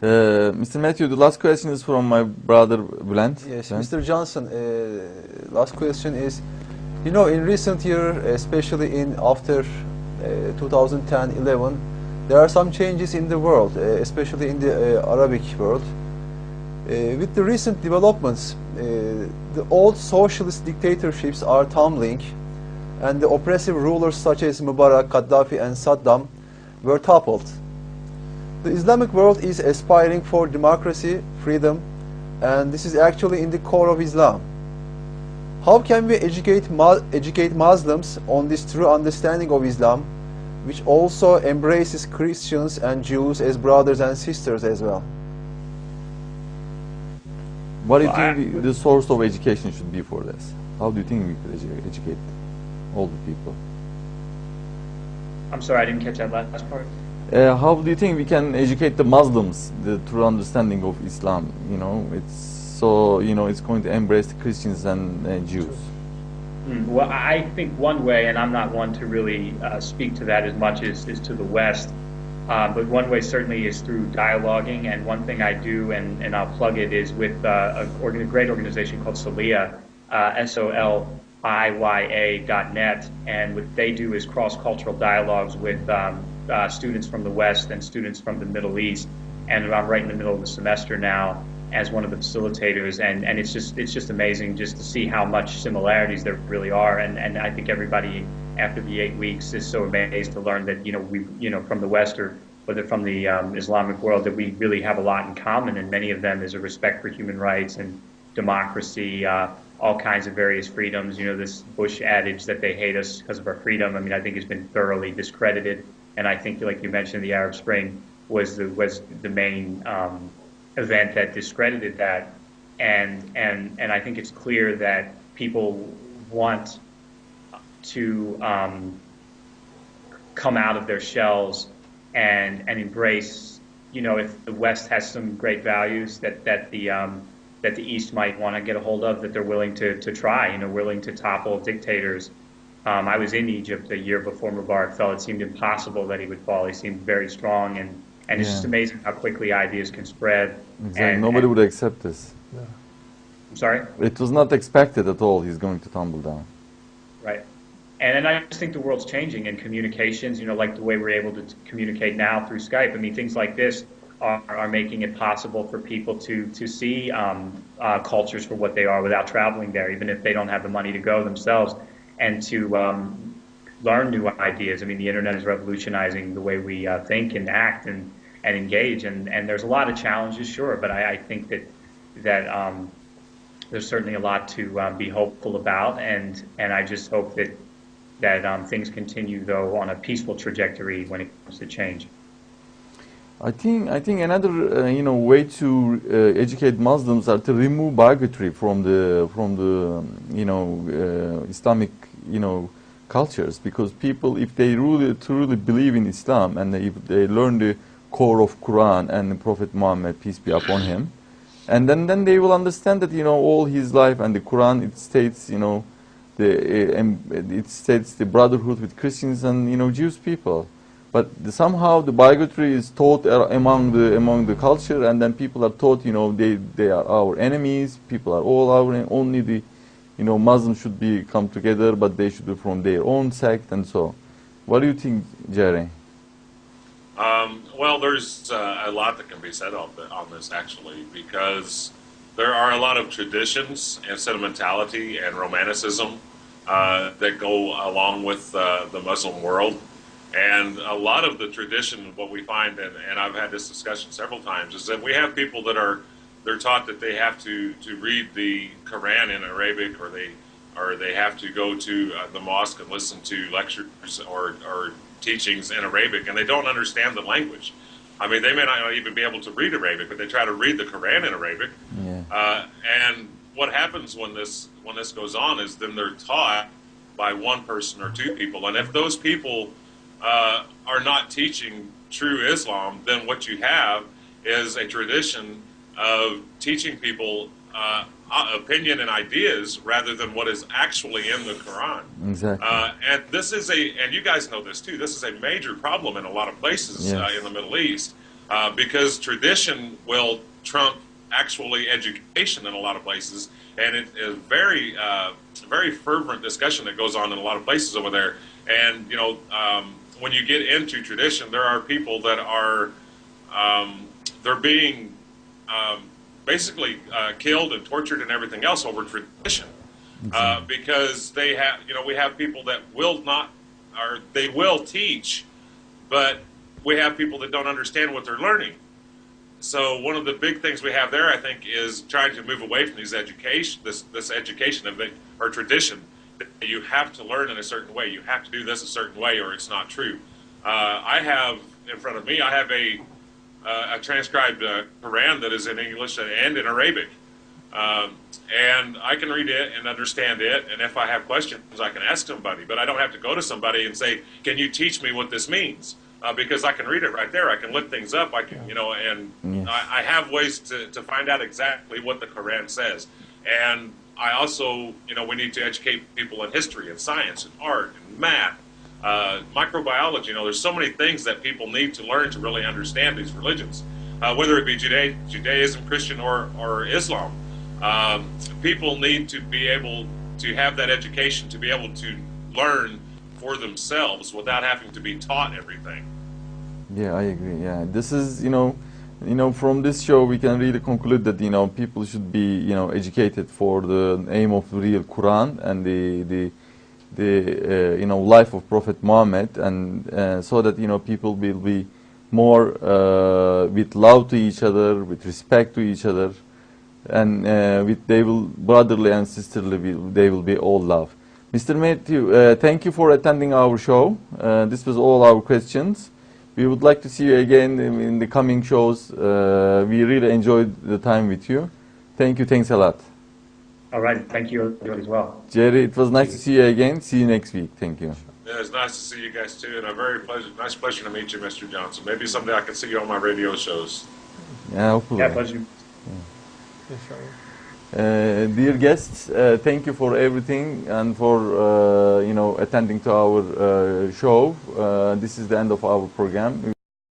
Mr. Matthew, the last question is from my brother Bülent. Yes, Bülent? Mr. Johnson, last question is, you know, in recent year, especially in after 2010-11, there are some changes in the world, especially in the Arabic world. With the recent developments, the old socialist dictatorships are tumbling, and the oppressive rulers such as Mubarak, Gaddafi, and Saddam were toppled. The Islamic world is aspiring for democracy, freedom, and this is actually in the core of Islam. How can we educate Muslims on this true understanding of Islam, which also embraces Christians and Jews as brothers and sisters as well? What do you think the source of education should be for this? How do you think we could educate all the people? I'm sorry, I didn't catch that last part. How do you think we can educate the Muslims the true understanding of Islam? You know, it's so, you know, it's going to embrace the Christians and Jews. Well, I think one way, and I'm not one to really speak to that as much as to the West, but one way certainly is through dialoguing. And one thing I do, and I'll plug it, is with a great organization called Soliya, SOLIYA.net. And what they do is cross-cultural dialogues with students from the West and students from the Middle East. And I'm right in the middle of the semester now as one of the facilitators, and it's just amazing just to see how much similarities there really are, and I think everybody after the 8 weeks is so amazed to learn that we from the West or whether from the Islamic world, that we really have a lot in common, and many of them is a respect for human rights and democracy, all kinds of various freedoms. This Bush adage that they hate us because of our freedom, I mean, I think has been thoroughly discredited, and I think, like you mentioned, the Arab Spring was the main event that discredited that, and I think it's clear that people want to come out of their shells and embrace, if the West has some great values that the East might want to get a hold of, that they're willing to try, willing to topple dictators. I was in Egypt a year before Mubarak fell. It seemed impossible that he would fall. He seemed very strong, and it's just amazing how quickly ideas can spread. Exactly. Nobody would accept this. Yeah. I'm sorry? It was not expected at all he's going to tumble down. Right. And I just think the world's changing in communications, like the way we're able to communicate now through Skype. I mean, things like this are making it possible for people to see cultures for what they are without traveling there, even if they don't have the money to go themselves, and to learn new ideas. I mean, the internet is revolutionizing the way we think and act and engage, and there's a lot of challenges, sure, but I think that there's certainly a lot to be hopeful about, and I just hope that things continue, though, on a peaceful trajectory when it comes to change. I think another way to educate Muslims are to remove bigotry from the Islamic cultures, because people, if they really truly believe in Islam and if they learn the core of Quran and the Prophet Muhammad, peace be upon him, and then they will understand that all his life and the Quran, it states it states the brotherhood with Christians and Jewish people. But somehow the bigotry is taught among the culture, and then people are taught they are our enemies. People are all our only the Muslims should come together, but they should be from their own sect and so. What do you think, Jerry? Well, there's a lot that can be said on this, actually, because there are a lot of traditions and sentimentality and romanticism that go along with the Muslim world. And a lot of the tradition, what we find, and I've had this discussion several times, is that we have people that they're taught that they have to read the Quran in Arabic, or they have to go to the mosque and listen to lectures or teachings in Arabic, and they don't understand the language. I mean, they may not even be able to read Arabic, but they try to read the Quran in Arabic. Yeah. And what happens when this goes on is then they're taught by one person or two people, and if those people are not teaching true Islam, then what you have is a tradition of teaching people opinion and ideas rather than what is actually in the Quran. Exactly. And this is and you guys know this too, this is a major problem in a lot of places in the Middle East. because tradition will trump actually education in a lot of places, and it is very fervent discussion that goes on in a lot of places over there. And when you get into tradition, there are people that are they're being basically killed and tortured and everything else over tradition, because they have we have people that will not, or they will teach, but we have people that don't understand what they're learning. So one of the big things we have there, I think, is trying to move away from this education of it, or tradition, that you have to learn in a certain way. You have to do this a certain way, or it's not true. I have in front of me, I have a transcribed Quran that is in English and in Arabic, and I can read it and understand it. And if I have questions, I can ask somebody. But I don't have to go to somebody and say, "Can you teach me what this means?" Because I can read it right there. I can look things up. I can, and Yes. I have ways to find out exactly what the Quran says. And I also, we need to educate people in history and science and art and math, microbiology. There's so many things that people need to learn to really understand these religions, whether it be Judaism, Christian, or Islam. People need to be able to have that education to be able to learn for themselves without having to be taught everything. Yeah, I agree. Yeah, this is from this show we can really conclude that people should be educated for the aim of the real Quran and the life of Prophet Muhammad, and so that people will be more with love to each other, with respect to each other, and they will brotherly and sisterly they will be all love. Mr. Matthew, thank you for attending our show. This was all our questions. We would like to see you again in the coming shows. We really enjoyed the time with you. Thank you. Thanks a lot. All right. Thank you as well. Jerry, it was nice to see you again. See you next week. Thank you. Yeah, it's nice to see you guys too, and nice pleasure to meet you, Mr. Johnson. Maybe someday I can see you on my radio shows. Yeah, hopefully. Yeah, pleasure. Dear guests, thank you for everything and for attending to our show. This is the end of our program.